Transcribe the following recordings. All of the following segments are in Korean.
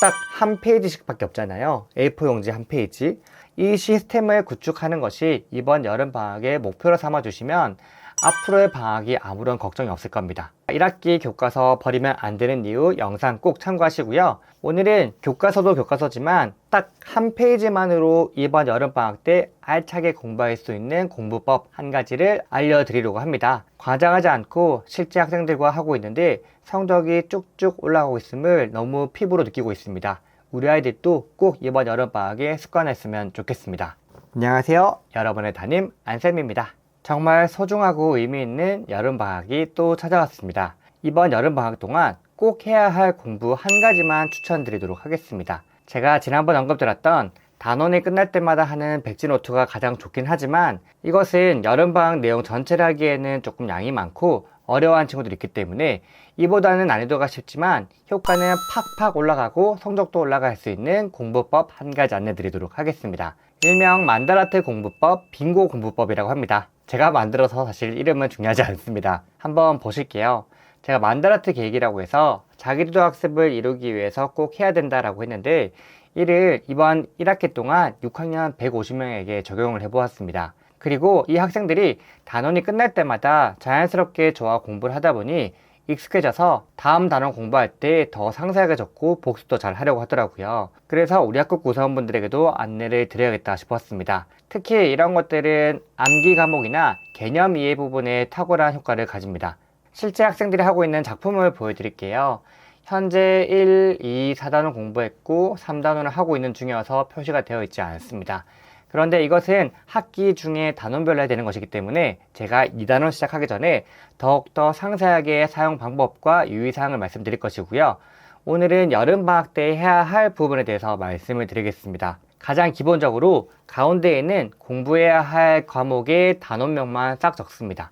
딱 한 페이지씩 밖에 없잖아요. A4 용지 한 페이지. 이 시스템을 구축하는 것이 이번 여름방학의 목표로 삼아주시면 앞으로의 방학이 아무런 걱정이 없을 겁니다. 1학기 교과서 버리면 안 되는 이유 영상 꼭 참고하시고요. 오늘은 교과서도 교과서지만 딱 한 페이지만으로 이번 여름방학 때 알차게 공부할 수 있는 공부법 한 가지를 알려드리려고 합니다. 과장하지 않고 실제 학생들과 하고 있는데 성적이 쭉쭉 올라가고 있음을 너무 피부로 느끼고 있습니다. 우리 아이들도 꼭 이번 여름방학에 습관했으면 좋겠습니다. 안녕하세요. 여러분의 담임 안쌤입니다. 정말 소중하고 의미 있는 여름방학이 또 찾아왔습니다. 이번 여름방학 동안 꼭 해야 할 공부 한 가지만 추천드리도록 하겠습니다. 제가 지난번 언급드렸던 단원이 끝날 때마다 하는 백지노트가 가장 좋긴 하지만 이것은 여름방학 내용 전체를 하기에는 조금 양이 많고 어려워하는 친구들이 있기 때문에 이보다는 난이도가 쉽지만 효과는 팍팍 올라가고 성적도 올라갈 수 있는 공부법 한 가지 안내드리도록 하겠습니다. 일명 만다라트 공부법, 빙고 공부법이라고 합니다. 제가 만들어서 사실 이름은 중요하지 않습니다. 한번 보실게요. 제가 만다라트 계획이라고 해서 자기주도 학습을 이루기 위해서 꼭 해야 된다라고 했는데 이를 이번 1학기 동안 6학년 150명에게 적용을 해보았습니다. 그리고 이 학생들이 단원이 끝날 때마다 자연스럽게 저와 공부를 하다 보니 익숙해져서 다음 단원 공부할 때 더 상세하게 적고 복습도 잘 하려고 하더라고요. 그래서 우리 학급 구성원분들에게도 안내를 드려야겠다 싶었습니다. 특히 이런 것들은 암기 과목이나 개념 이해 부분에 탁월한 효과를 가집니다. 실제 학생들이 하고 있는 작품을 보여드릴게요. 현재 1, 2, 4단원 공부했고 3단원을 하고 있는 중이어서 표시가 되어 있지 않습니다. 그런데 이것은 학기 중에 단원별로 해야 되는 것이기 때문에 제가 2단원 시작하기 전에 더욱더 상세하게 사용 방법과 유의사항을 말씀드릴 것이고요. 오늘은 여름방학 때 해야 할 부분에 대해서 말씀을 드리겠습니다. 가장 기본적으로 가운데에는 공부해야 할 과목의 단원명만 싹 적습니다.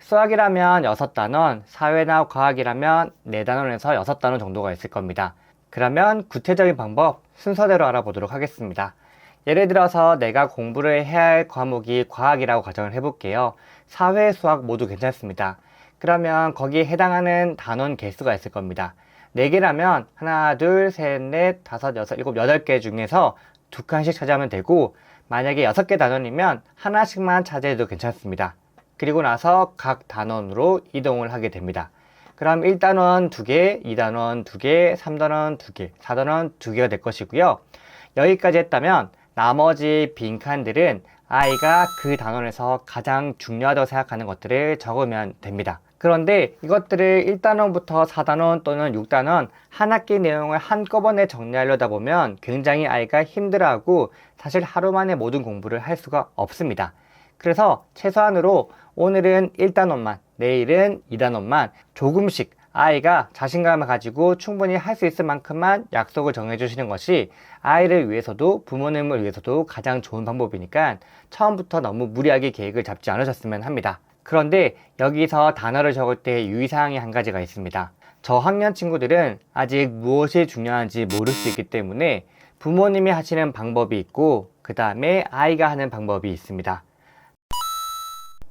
수학이라면 6단원, 사회나 과학이라면 4단원에서 6단원 정도가 있을 겁니다. 그러면 구체적인 방법 순서대로 알아보도록 하겠습니다. 예를 들어서 내가 공부를 해야 할 과목이 과학이라고 가정을 해볼게요. 사회, 수학 모두 괜찮습니다. 그러면 거기에 해당하는 단원 개수가 있을 겁니다. 4개라면 하나, 둘, 셋, 넷, 다섯, 여섯, 일곱, 8개 중에서 2칸씩 차지하면 되고 만약에 6개 단원이면 하나씩만 차지해도 괜찮습니다. 그리고 나서 각 단원으로 이동을 하게 됩니다. 그럼 1단원 2개, 2단원 2개, 3단원 2개, 4단원 2개가 될 것이고요. 여기까지 했다면 나머지 빈칸들은 아이가 그 단원에서 가장 중요하다고 생각하는 것들을 적으면 됩니다. 그런데 이것들을 1단원부터 4단원 또는 6단원 한 학기 내용을 한꺼번에 정리하려다 보면 굉장히 아이가 힘들어하고 사실 하루 만에 모든 공부를 할 수가 없습니다. 그래서 최소한으로 오늘은 1단원만, 내일은 2단원만 조금씩 아이가 자신감을 가지고 충분히 할 수 있을 만큼만 약속을 정해주시는 것이 아이를 위해서도 부모님을 위해서도 가장 좋은 방법이니까 처음부터 너무 무리하게 계획을 잡지 않으셨으면 합니다. 그런데 여기서 단어를 적을 때 유의사항이 한 가지가 있습니다. 저학년 친구들은 아직 무엇이 중요한지 모를 수 있기 때문에 부모님이 하시는 방법이 있고 그 다음에 아이가 하는 방법이 있습니다.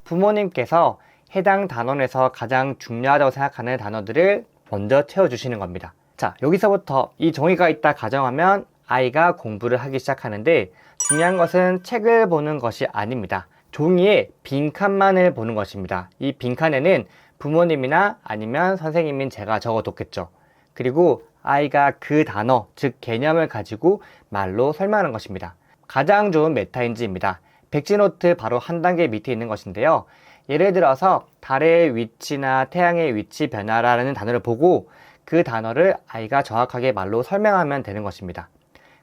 부모님께서 해당 단원에서 가장 중요하다고 생각하는 단어들을 먼저 채워주시는 겁니다. 자, 여기서부터 이 종이가 있다 가정하면 아이가 공부를 하기 시작하는데 중요한 것은 책을 보는 것이 아닙니다. 종이에 빈칸만을 보는 것입니다. 이 빈칸에는 부모님이나 아니면 선생님인 제가 적어뒀겠죠. 그리고 아이가 그 단어, 즉 개념을 가지고 말로 설명하는 것입니다. 가장 좋은 메타인지입니다. 백지노트 바로 한 단계 밑에 있는 것인데요. 예를 들어서 달의 위치나 태양의 위치 변화라는 단어를 보고 그 단어를 아이가 정확하게 말로 설명하면 되는 것입니다.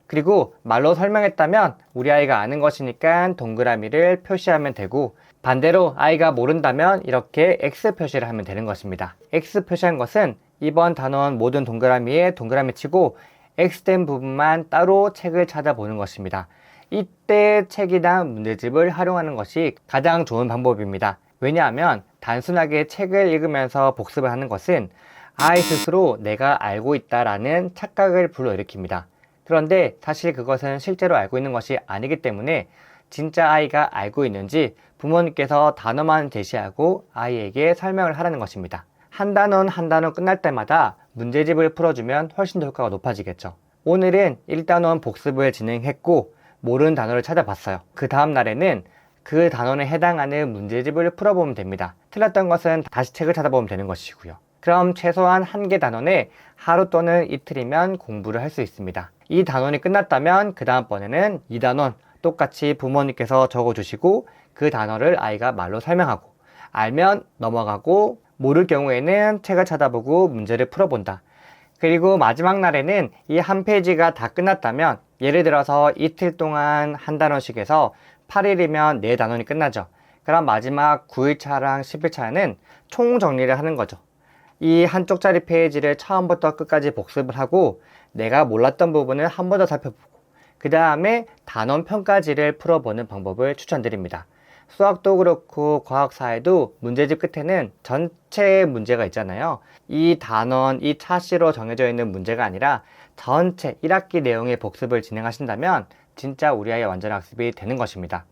그리고 말로 설명했다면 우리 아이가 아는 것이니까 동그라미를 표시하면 되고 반대로 아이가 모른다면 이렇게 X 표시를 하면 되는 것입니다. X 표시한 것은 이번 단원 모든 동그라미에 동그라미 치고 X된 부분만 따로 책을 찾아보는 것입니다. 이때 책이나 문제집을 활용하는 것이 가장 좋은 방법입니다. 왜냐하면 단순하게 책을 읽으면서 복습을 하는 것은 아이 스스로 내가 알고 있다라는 착각을 불러일으킵니다. 그런데 사실 그것은 실제로 알고 있는 것이 아니기 때문에 진짜 아이가 알고 있는지 부모님께서 단어만 제시하고 아이에게 설명을 하라는 것입니다. 한 단원 한 단원 끝날 때마다 문제집을 풀어주면 훨씬 더 효과가 높아지겠죠. 오늘은 1단원 복습을 진행했고 모르는 단어를 찾아봤어요. 그 다음 날에는 그 단원에 해당하는 문제집을 풀어보면 됩니다. 틀렸던 것은 다시 책을 찾아보면 되는 것이고요. 그럼 최소한 한 개 단원에 하루 또는 이틀이면 공부를 할 수 있습니다. 이 단원이 끝났다면 그 다음번에는 이 단원 똑같이 부모님께서 적어주시고 그 단어를 아이가 말로 설명하고 알면 넘어가고 모를 경우에는 책을 찾아보고 문제를 풀어본다. 그리고 마지막 날에는 이 한 페이지가 다 끝났다면 예를 들어서 이틀 동안 한 단원씩 해서 8일이면 4단원이 끝나죠. 그럼 마지막 9일차랑 10일차는 총 정리를 하는 거죠. 이 한쪽짜리 페이지를 처음부터 끝까지 복습을 하고 내가 몰랐던 부분을 한 번 더 살펴보고 그 다음에 단원 평가지를 풀어보는 방법을 추천드립니다. 수학도 그렇고 과학사에도 문제집 끝에는 전체 문제가 있잖아요. 이 단원, 이 차시로 정해져 있는 문제가 아니라 전체 1학기 내용의 복습을 진행하신다면 진짜 우리 아이의 완전 학습이 되는 것입니다.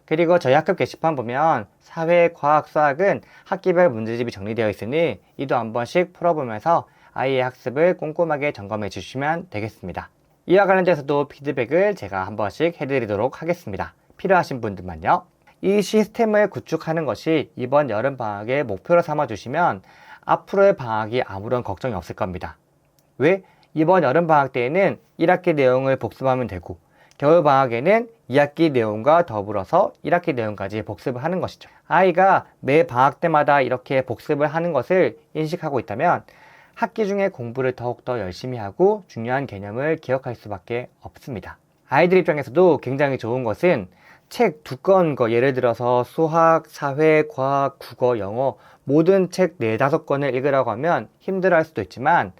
그리고 저희 학급 게시판 보면 사회, 과학, 수학은 학기별 문제집이 정리되어 있으니 이도 한 번씩 풀어보면서 아이의 학습을 꼼꼼하게 점검해 주시면 되겠습니다. 이와 관련돼서도 피드백을 제가 한 번씩 해드리도록 하겠습니다. 필요하신 분들만요. 이 시스템을 구축하는 것이 이번 여름방학의 목표로 삼아주시면 앞으로의 방학이 아무런 걱정이 없을 겁니다. 왜? 이번 여름방학 때에는 1학기 내용을 복습하면 되고 겨울방학에는 2학기 내용과 더불어서 1학기 내용까지 복습을 하는 것이죠. 아이가 매 방학 때마다 이렇게 복습을 하는 것을 인식하고 있다면 학기 중에 공부를 더욱더 열심히 하고 중요한 개념을 기억할 수밖에 없습니다. 아이들 입장에서도 굉장히 좋은 것은 책 두꺼운 거 예를 들어서 수학, 사회, 과학, 국어, 영어 모든 책 4-5권을 읽으라고 하면 힘들어 할 수도 있지만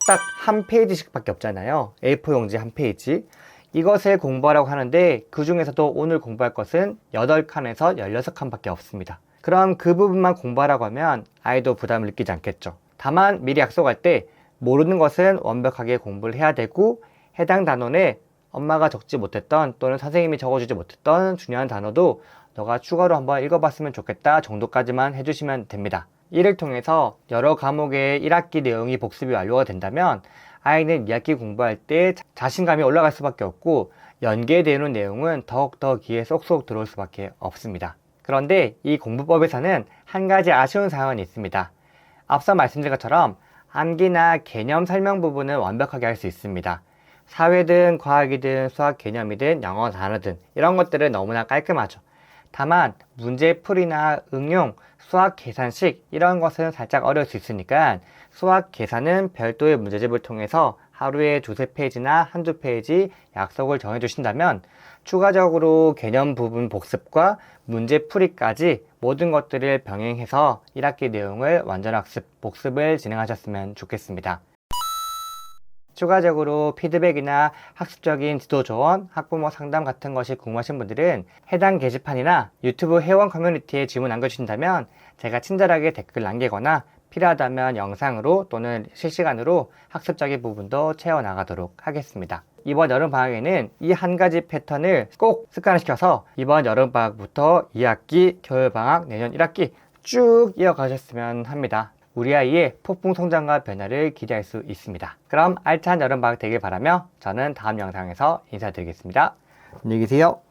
딱 한 페이지씩 밖에 없잖아요. A4 용지 한 페이지. 이것을 공부하라고 하는데 그 중에서도 오늘 공부할 것은 8칸에서 16칸 밖에 없습니다. 그럼 그 부분만 공부하라고 하면 아이도 부담을 느끼지 않겠죠. 다만 미리 약속할 때 모르는 것은 완벽하게 공부를 해야 되고 해당 단원에 엄마가 적지 못했던 또는 선생님이 적어주지 못했던 중요한 단어도 너가 추가로 한번 읽어봤으면 좋겠다 정도까지만 해주시면 됩니다. 이를 통해서 여러 과목의 1학기 내용이 복습이 완료가 된다면 아이는 2학기 공부할 때 자신감이 올라갈 수밖에 없고 연계되는 내용은 더욱더 귀에 쏙쏙 들어올 수밖에 없습니다. 그런데 이 공부법에서는 한 가지 아쉬운 사항은 있습니다. 앞서 말씀드린 것처럼 암기나 개념 설명 부분은 완벽하게 할 수 있습니다. 사회든 과학이든 수학 개념이든 영어 단어든 이런 것들은 너무나 깔끔하죠. 다만 문제풀이나 응용, 수학 계산식 이런 것은 살짝 어려울 수 있으니까 수학 계산은 별도의 문제집을 통해서 하루에 2-3페이지나 한두 페이지 약속을 정해 주신다면 추가적으로 개념 부분 복습과 문제풀이까지 모든 것들을 병행해서 1학기 내용을 완전 학습, 복습을 진행하셨으면 좋겠습니다. 추가적으로 피드백이나 학습적인 지도 조언, 학부모 상담 같은 것이 궁금하신 분들은 해당 게시판이나 유튜브 회원 커뮤니티에 질문 남겨주신다면 제가 친절하게 댓글 남기거나 필요하다면 영상으로 또는 실시간으로 학습적인 부분도 채워나가도록 하겠습니다. 이번 여름방학에는 이 한 가지 패턴을 꼭 습관화시켜서 이번 여름방학부터 2학기, 겨울방학, 내년 1학기 쭉 이어가셨으면 합니다. 우리 아이의 폭풍 성장과 변화를 기대할 수 있습니다. 그럼 알찬 여름방학 되길 바라며 저는 다음 영상에서 인사드리겠습니다. 안녕히 계세요.